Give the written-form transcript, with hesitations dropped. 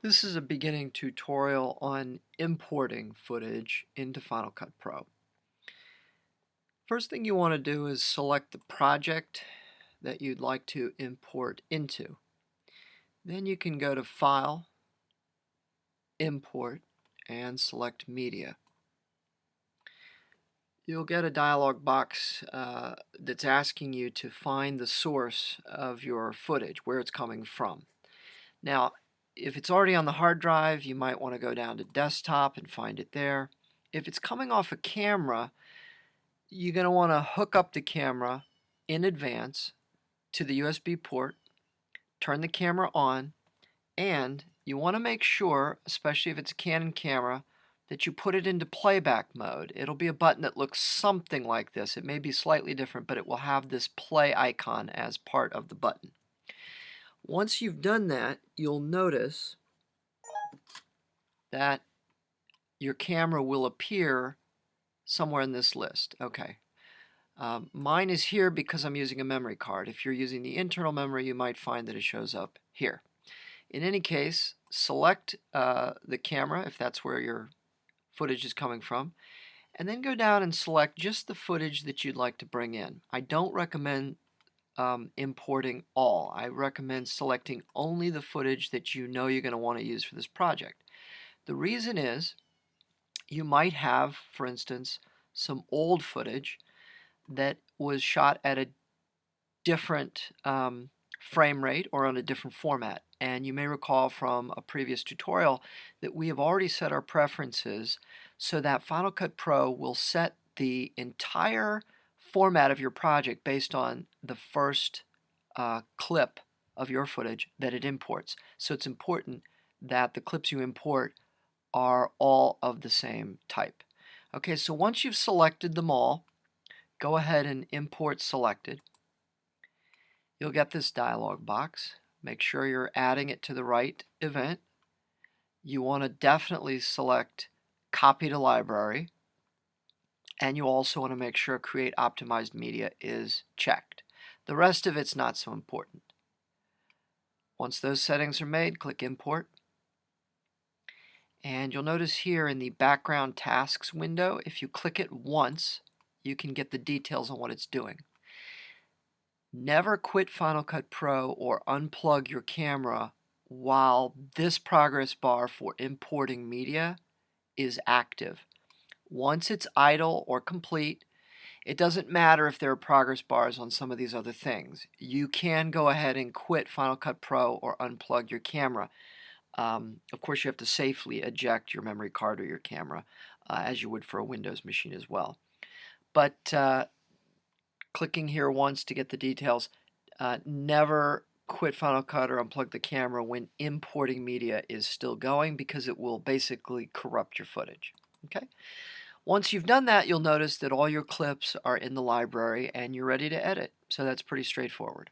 This is a beginning tutorial on importing footage into Final Cut Pro. First thing you want to do is select the project that you'd like to import into. Then you can go to File, Import, and select Media. You'll get a dialog box that's asking you to find the source of your footage, where it's coming from. Now, if it's already on the hard drive, you might want to go down to Desktop and find it there. If it's coming off a camera, you're going to want to hook up the camera in advance to the USB port, turn the camera on, and you want to make sure, especially if it's a Canon camera, that you put it into playback mode. It'll be a button that looks something like this. It may be slightly different, but it will have this play icon as part of the button. Once you've done that, you'll notice that your camera will appear somewhere in this list. Okay. Mine is here because I'm using a memory card. If you're using the internal memory, you might find that it shows up here. In any case, select the camera if that's where your footage is coming from, and then go down and select just the footage that you'd like to bring in. I don't recommend importing all. I recommend selecting only the footage that you know you're going to want to use for this project. The reason is you might have, for instance, some old footage that was shot at a different frame rate or on a different format. And you may recall from a previous tutorial that we have already set our preferences so that Final Cut Pro will set the entire format of your project based on the first clip of your footage that it imports. So it's important that the clips you import are all of the same type. Okay, so once you've selected them all, go ahead and import selected. You'll get this dialog box. Make sure you're adding it to the right event. You want to definitely select copy to library, and you also want to make sure create optimized media is checked. The rest of it's not so important. Once those settings are made, click import. And you'll notice here in the background tasks window, if you click it once, you can get the details on what it's doing. Never quit Final Cut Pro or unplug your camera while this progress bar for importing media is active. Once it's idle or complete, it doesn't matter if there are progress bars on some of these other things. You can go ahead and quit Final Cut Pro or unplug your camera. Of course, you have to safely eject your memory card or your camera, as you would for a Windows machine as well. But clicking here once to get the details, never quit Final Cut or unplug the camera when importing media is still going, because it will basically corrupt your footage. Okay? Once you've done that, you'll notice that all your clips are in the library and you're ready to edit. So that's pretty straightforward.